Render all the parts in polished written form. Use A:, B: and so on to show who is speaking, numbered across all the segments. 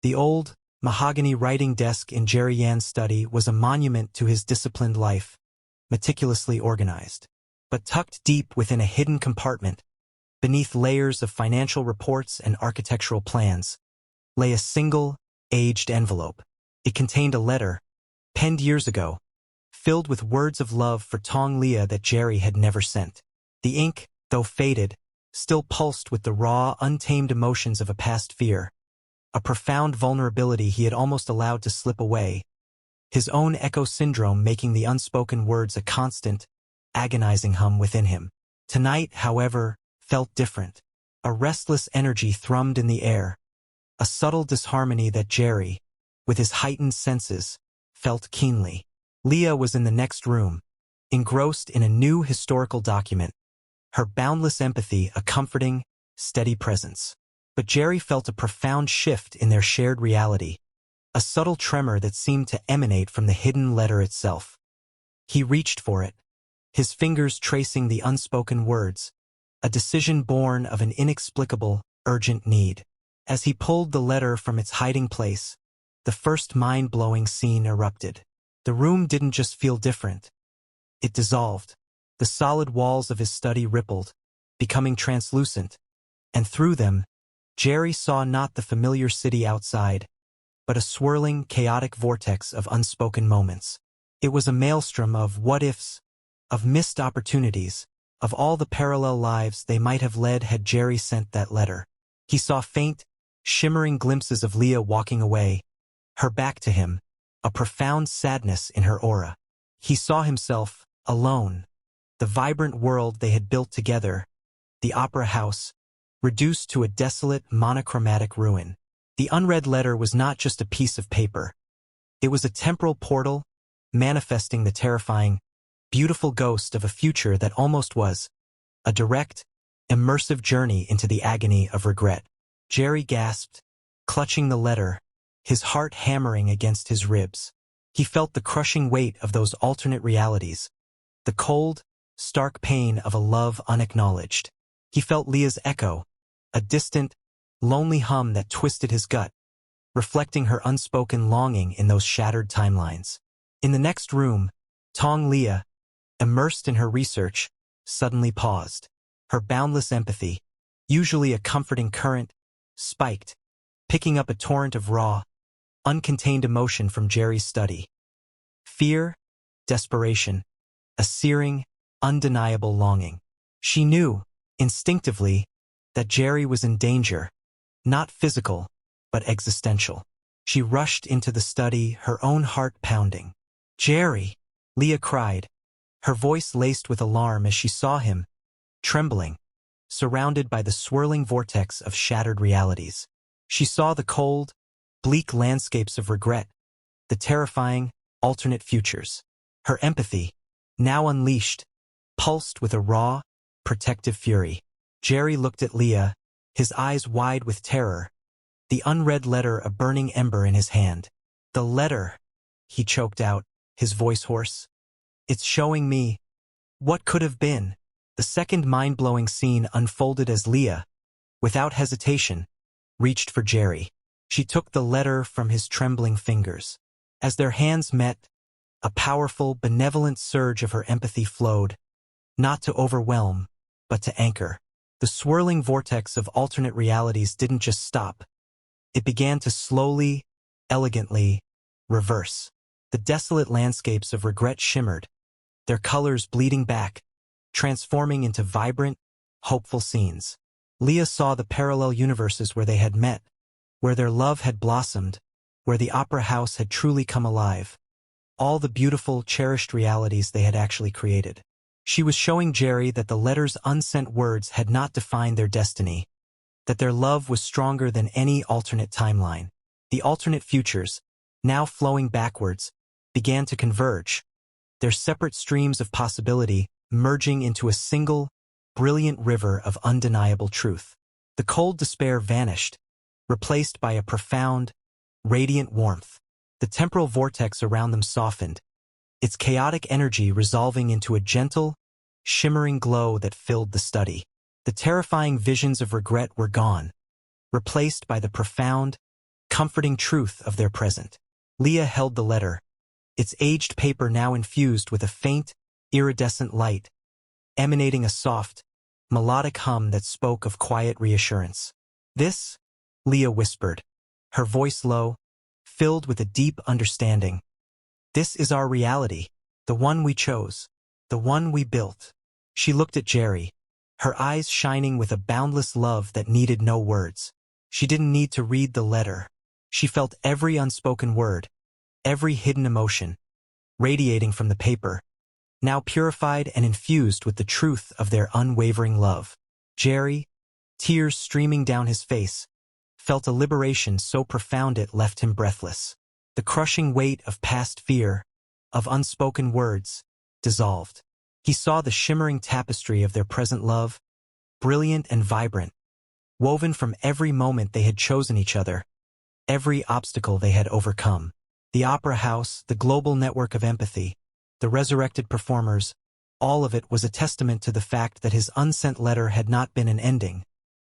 A: The old, mahogany writing desk in Jerry Yan's study was a monument to his disciplined life, meticulously organized. But tucked deep within a hidden compartment, beneath layers of financial reports and architectural plans, lay a single, aged envelope. It contained a letter, penned years ago, filled with words of love for Tong Liya that Jerry had never sent. The ink, though faded, still pulsed with the raw, untamed emotions of a past fear, a profound vulnerability he had almost allowed to slip away, his own echo syndrome making the unspoken words a constant, agonizing hum within him. Tonight, however, felt different. A restless energy thrummed in the air, a subtle disharmony that Jerry, with his heightened senses, felt keenly. Liya was in the next room, engrossed in a new historical document, her boundless empathy a comforting, steady presence. But Jerry felt a profound shift in their shared reality, a subtle tremor that seemed to emanate from the hidden letter itself. He reached for it, his fingers tracing the unspoken words, a decision born of an inexplicable, urgent need. As he pulled the letter from its hiding place, the first mind-blowing scene erupted. The room didn't just feel different. It dissolved. The solid walls of his study rippled, becoming translucent, and through them, Jerry saw not the familiar city outside, but a swirling, chaotic vortex of unspoken moments. It was a maelstrom of what-ifs, of missed opportunities, of all the parallel lives they might have led had Jerry sent that letter. He saw faint, shimmering glimpses of Liya walking away, her back to him, a profound sadness in her aura. He saw himself, alone, the vibrant world they had built together, the opera house, reduced to a desolate, monochromatic ruin. The unread letter was not just a piece of paper. It was a temporal portal, manifesting the terrifying, beautiful ghost of a future that almost was, a direct, immersive journey into the agony of regret. Jerry gasped, clutching the letter, his heart hammering against his ribs. He felt the crushing weight of those alternate realities, the cold, stark pain of a love unacknowledged. He felt Liya's echo, a distant, lonely hum that twisted his gut, reflecting her unspoken longing in those shattered timelines. In the next room, Tong Liya, immersed in her research, suddenly paused. Her boundless empathy, usually a comforting current, spiked, picking up a torrent of raw, uncontained emotion from Jerry's study. Fear, desperation, a searing, undeniable longing. She knew, instinctively, that Jerry was in danger, not physical, but existential. She rushed into the study, her own heart pounding. "Jerry!" Liya cried, her voice laced with alarm as she saw him, trembling, surrounded by the swirling vortex of shattered realities. She saw the cold, bleak landscapes of regret, the terrifying, alternate futures. Her empathy, now unleashed, pulsed with a raw, protective fury. Jerry looked at Liya, his eyes wide with terror, the unread letter a burning ember in his hand. "The letter," he choked out, his voice hoarse. "It's showing me what could have been." The second mind-blowing scene unfolded as Liya, without hesitation, reached for Jerry. She took the letter from his trembling fingers. As their hands met, a powerful, benevolent surge of her empathy flowed, not to overwhelm, but to anchor. The swirling vortex of alternate realities didn't just stop. It began to slowly, elegantly, reverse. The desolate landscapes of regret shimmered, their colors bleeding back, transforming into vibrant, hopeful scenes. Liya saw the parallel universes where they had met, where their love had blossomed, where the opera house had truly come alive. All the beautiful, cherished realities they had actually created. She was showing Jerry that the letter's unsent words had not defined their destiny, that their love was stronger than any alternate timeline. The alternate futures, now flowing backwards, began to converge, their separate streams of possibility merging into a single, brilliant river of undeniable truth. The cold despair vanished, replaced by a profound, radiant warmth. The temporal vortex around them softened, its chaotic energy resolving into a gentle, shimmering glow that filled the study. The terrifying visions of regret were gone, replaced by the profound, comforting truth of their present. Liya held the letter, its aged paper now infused with a faint, iridescent light, emanating a soft, melodic hum that spoke of quiet reassurance. "This," Liya whispered, her voice low, filled with a deep understanding. "This is our reality, the one we chose, the one we built." She looked at Jerry, her eyes shining with a boundless love that needed no words. She didn't need to read the letter. She felt every unspoken word, every hidden emotion, radiating from the paper, now purified and infused with the truth of their unwavering love. Jerry, tears streaming down his face, felt a liberation so profound it left him breathless. The crushing weight of past fear, of unspoken words, dissolved. He saw the shimmering tapestry of their present love, brilliant and vibrant, woven from every moment they had chosen each other, every obstacle they had overcome. The opera house, the global network of empathy, the resurrected performers, all of it was a testament to the fact that his unsent letter had not been an ending,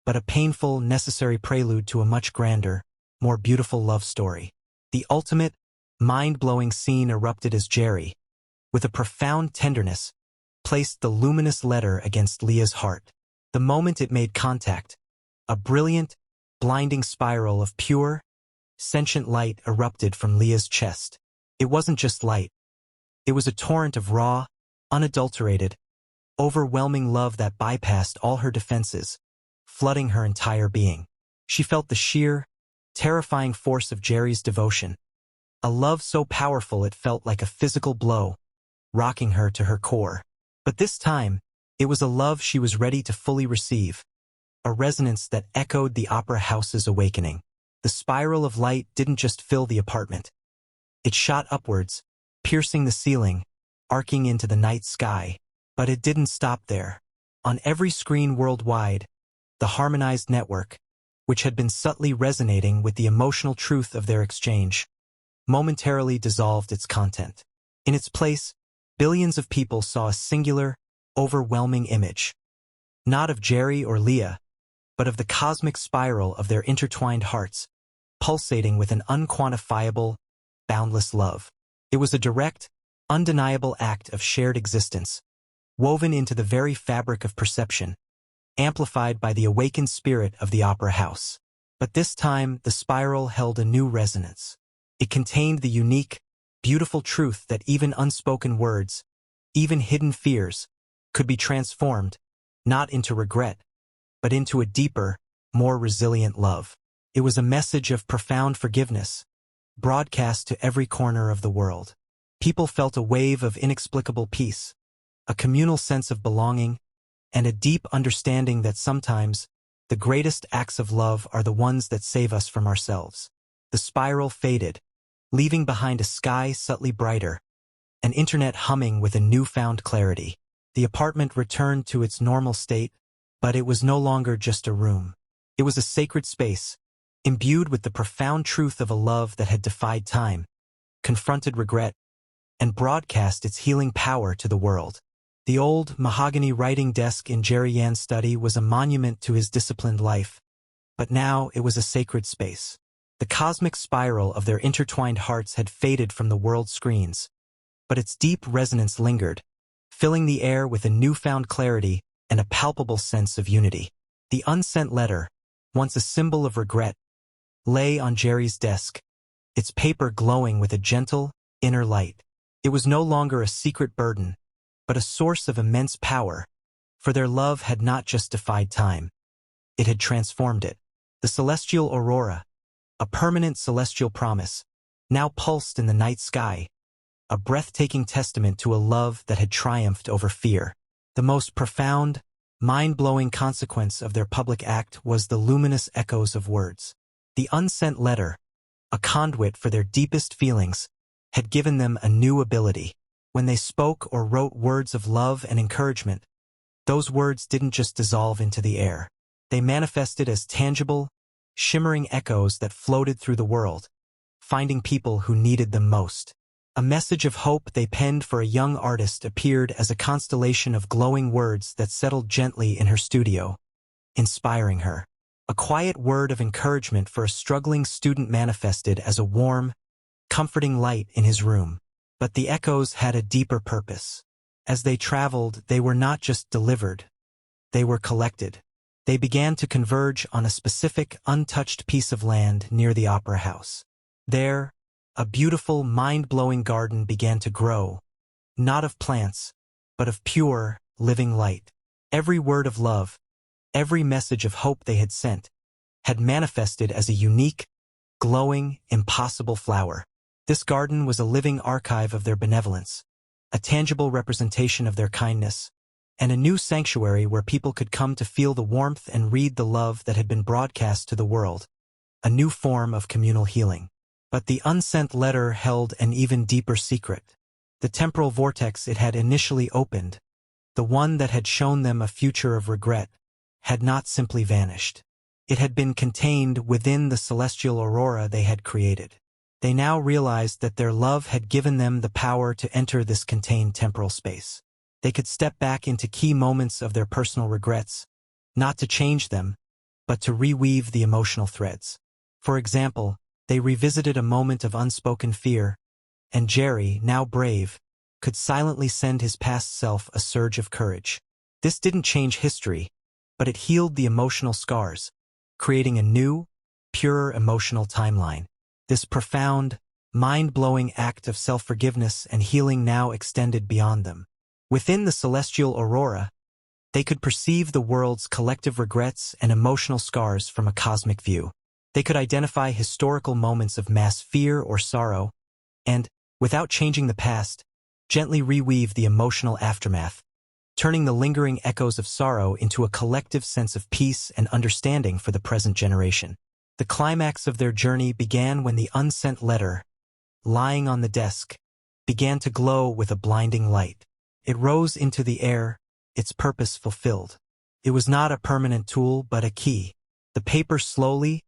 A: but a painful, necessary prelude to a much grander, more beautiful love story. The ultimate, mind-blowing scene erupted as Jerry, with a profound tenderness, placed the luminous letter against Liya's heart. The moment it made contact, a brilliant, blinding spiral of pure, sentient light erupted from Liya's chest. It wasn't just light. It was a torrent of raw, unadulterated, overwhelming love that bypassed all her defenses, flooding her entire being. She felt the sheer, terrifying force of Jerry's devotion, a love so powerful it felt like a physical blow, rocking her to her core. But this time, it was a love she was ready to fully receive, a resonance that echoed the opera house's awakening. The spiral of light didn't just fill the apartment. It shot upwards, piercing the ceiling, arcing into the night sky. But it didn't stop there. On every screen worldwide, the harmonized network, which had been subtly resonating with the emotional truth of their exchange, momentarily dissolved its content. In its place, billions of people saw a singular, overwhelming image. Not of Jerry or Liya, but of the cosmic spiral of their intertwined hearts, pulsating with an unquantifiable, boundless love. It was a direct, undeniable act of shared existence, woven into the very fabric of perception, amplified by the awakened spirit of the opera house. But this time, the spiral held a new resonance. It contained the unique, beautiful truth that even unspoken words, even hidden fears, could be transformed, not into regret, but into a deeper, more resilient love. It was a message of profound forgiveness, broadcast to every corner of the world. People felt a wave of inexplicable peace, a communal sense of belonging, and a deep understanding that sometimes the greatest acts of love are the ones that save us from ourselves. The spiral faded, leaving behind a sky subtly brighter, an internet humming with a newfound clarity. The apartment returned to its normal state, but it was no longer just a room. It was a sacred space, imbued with the profound truth of a love that had defied time, confronted regret, and broadcast its healing power to the world. The old, mahogany writing desk in Jerry Yan's study was a monument to his disciplined life, but now it was a sacred space. The cosmic spiral of their intertwined hearts had faded from the world's screens, but its deep resonance lingered, filling the air with a newfound clarity and a palpable sense of unity. The unsent letter, once a symbol of regret, lay on Jerry's desk, its paper glowing with a gentle, inner light. It was no longer a secret burden, but a source of immense power, for their love had not just defied time. It had transformed it. The celestial aurora, a permanent celestial promise, now pulsed in the night sky, a breathtaking testament to a love that had triumphed over fear. The most profound, mind-blowing consequence of their public act was the luminous echoes of words. The unsent letter, a conduit for their deepest feelings, had given them a new ability. When they spoke or wrote words of love and encouragement, those words didn't just dissolve into the air. They manifested as tangible, shimmering echoes that floated through the world, finding people who needed them most. A message of hope they penned for a young artist appeared as a constellation of glowing words that settled gently in her studio, inspiring her. A quiet word of encouragement for a struggling student manifested as a warm, comforting light in his room. But the echoes had a deeper purpose. As they traveled, they were not just delivered, they were collected. They began to converge on a specific, untouched piece of land near the opera house. There, a beautiful, mind-blowing garden began to grow, not of plants, but of pure, living light. Every word of love, every message of hope they had sent, had manifested as a unique, glowing, impossible flower. This garden was a living archive of their benevolence, a tangible representation of their kindness, and a new sanctuary where people could come to feel the warmth and read the love that had been broadcast to the world, a new form of communal healing. But the unsent letter held an even deeper secret. The temporal vortex it had initially opened, the one that had shown them a future of regret, had not simply vanished. It had been contained within the celestial aurora they had created. They now realized that their love had given them the power to enter this contained temporal space. They could step back into key moments of their personal regrets, not to change them, but to reweave the emotional threads. For example, they revisited a moment of unspoken fear, and Jerry, now brave, could silently send his past self a surge of courage. This didn't change history, but it healed the emotional scars, creating a new, purer emotional timeline. This profound, mind-blowing act of self-forgiveness and healing now extended beyond them. Within the celestial aurora, they could perceive the world's collective regrets and emotional scars from a cosmic view. They could identify historical moments of mass fear or sorrow, and, without changing the past, gently reweave the emotional aftermath, turning the lingering echoes of sorrow into a collective sense of peace and understanding for the present generation. The climax of their journey began when the unsent letter, lying on the desk, began to glow with a blinding light. It rose into the air, its purpose fulfilled. It was not a permanent tool, but a key. The paper slowly,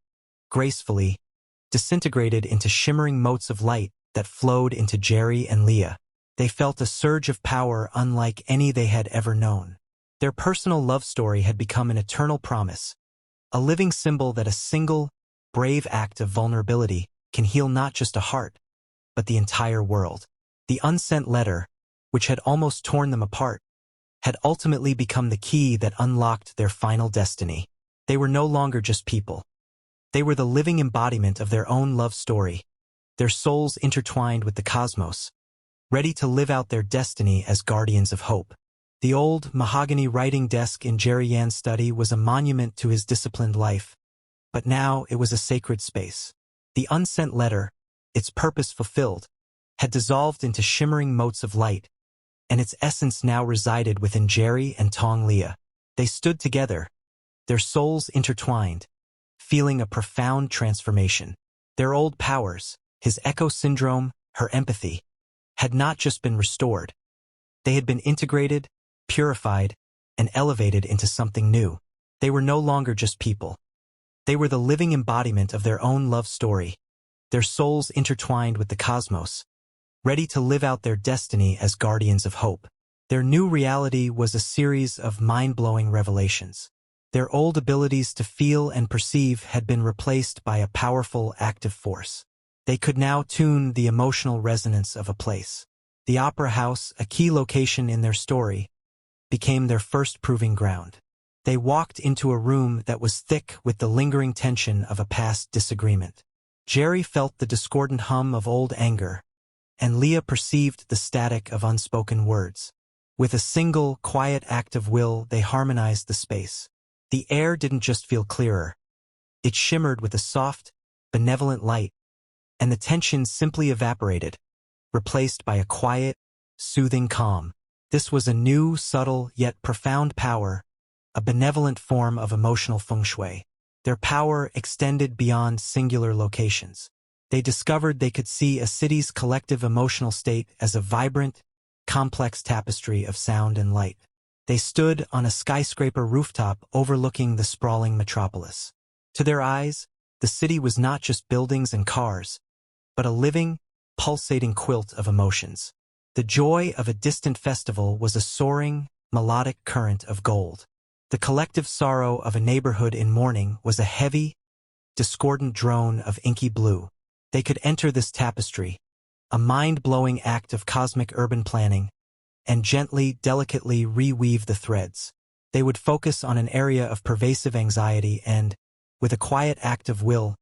A: gracefully, disintegrated into shimmering motes of light that flowed into Jerry and Leah. They felt a surge of power unlike any they had ever known. Their personal love story had become an eternal promise, a living symbol that a single, brave act of vulnerability can heal not just a heart, but the entire world. The unsent letter, which had almost torn them apart, had ultimately become the key that unlocked their final destiny. They were no longer just people. They were the living embodiment of their own love story, their souls intertwined with the cosmos, ready to live out their destiny as guardians of hope. The old, mahogany writing desk in Jerry Yan's study was a monument to his disciplined life, but now it was a sacred space. The unsent letter, its purpose fulfilled, had dissolved into shimmering motes of light, and its essence now resided within Jerry and Tong Liya. They stood together, their souls intertwined, feeling a profound transformation. Their old powers, his echo syndrome, her empathy, had not just been restored. They had been integrated, purified, and elevated into something new. They were no longer just people. They were the living embodiment of their own love story, their souls intertwined with the cosmos, ready to live out their destiny as guardians of hope. Their new reality was a series of mind-blowing revelations. Their old abilities to feel and perceive had been replaced by a powerful active force. They could now tune the emotional resonance of a place. The opera house, a key location in their story, became their first proving ground. They walked into a room that was thick with the lingering tension of a past disagreement. Jerry felt the discordant hum of old anger, and Leah perceived the static of unspoken words. With a single, quiet act of will, they harmonized the space. The air didn't just feel clearer. It shimmered with a soft, benevolent light, and the tension simply evaporated, replaced by a quiet, soothing calm. This was a new, subtle, yet profound power, a benevolent form of emotional feng shui. Their power extended beyond singular locations. They discovered they could see a city's collective emotional state as a vibrant, complex tapestry of sound and light. They stood on a skyscraper rooftop overlooking the sprawling metropolis. To their eyes, the city was not just buildings and cars, but a living, pulsating quilt of emotions. The joy of a distant festival was a soaring, melodic current of gold. The collective sorrow of a neighborhood in mourning was a heavy, discordant drone of inky blue. They could enter this tapestry, a mind-blowing act of cosmic urban planning, and gently, delicately reweave the threads. They would focus on an area of pervasive anxiety and, with a quiet act of will,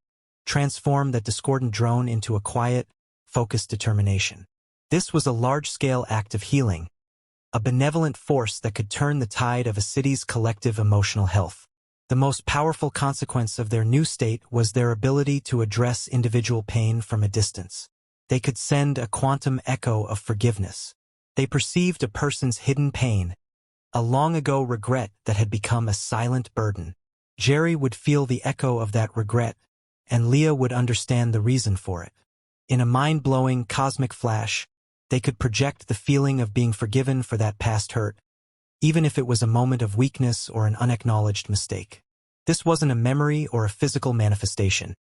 A: transform that discordant drone into a quiet, focused determination. This was a large-scale act of healing, a benevolent force that could turn the tide of a city's collective emotional health. The most powerful consequence of their new state was their ability to address individual pain from a distance. They could send a quantum echo of forgiveness. They perceived a person's hidden pain, a long-ago regret that had become a silent burden. Jerry would feel the echo of that regret, and Liya would understand the reason for it. In a mind-blowing cosmic flash, they could project the feeling of being forgiven for that past hurt, even if it was a moment of weakness or an unacknowledged mistake. This wasn't a memory or a physical manifestation.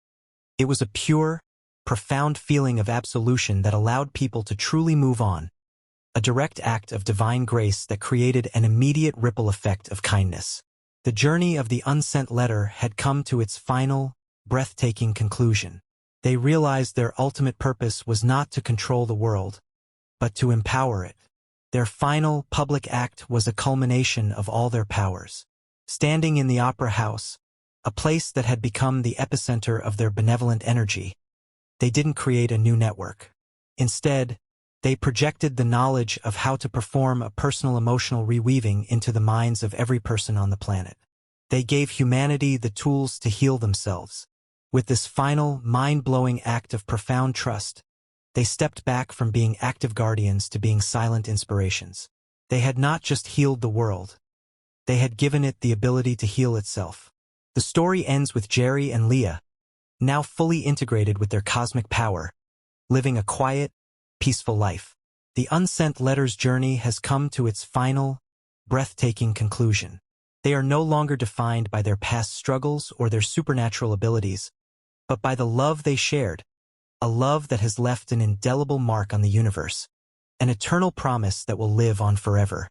A: It was a pure, profound feeling of absolution that allowed people to truly move on, a direct act of divine grace that created an immediate ripple effect of kindness. The journey of the unsent letter had come to its final, breathtaking conclusion. They realized their ultimate purpose was not to control the world, but to empower it. Their final, public act was a culmination of all their powers. Standing in the opera house, a place that had become the epicenter of their benevolent energy, they didn't create a new network. Instead, they projected the knowledge of how to perform a personal emotional reweaving into the minds of every person on the planet. They gave humanity the tools to heal themselves. With this final, mind-blowing act of profound trust, they stepped back from being active guardians to being silent inspirations. They had not just healed the world, they had given it the ability to heal itself. The story ends with Jerry and Liya, now fully integrated with their cosmic power, living a quiet, peaceful life. The unsent letter's journey has come to its final, breathtaking conclusion. They are no longer defined by their past struggles or their supernatural abilities, but by the love they shared, a love that has left an indelible mark on the universe, an eternal promise that will live on forever.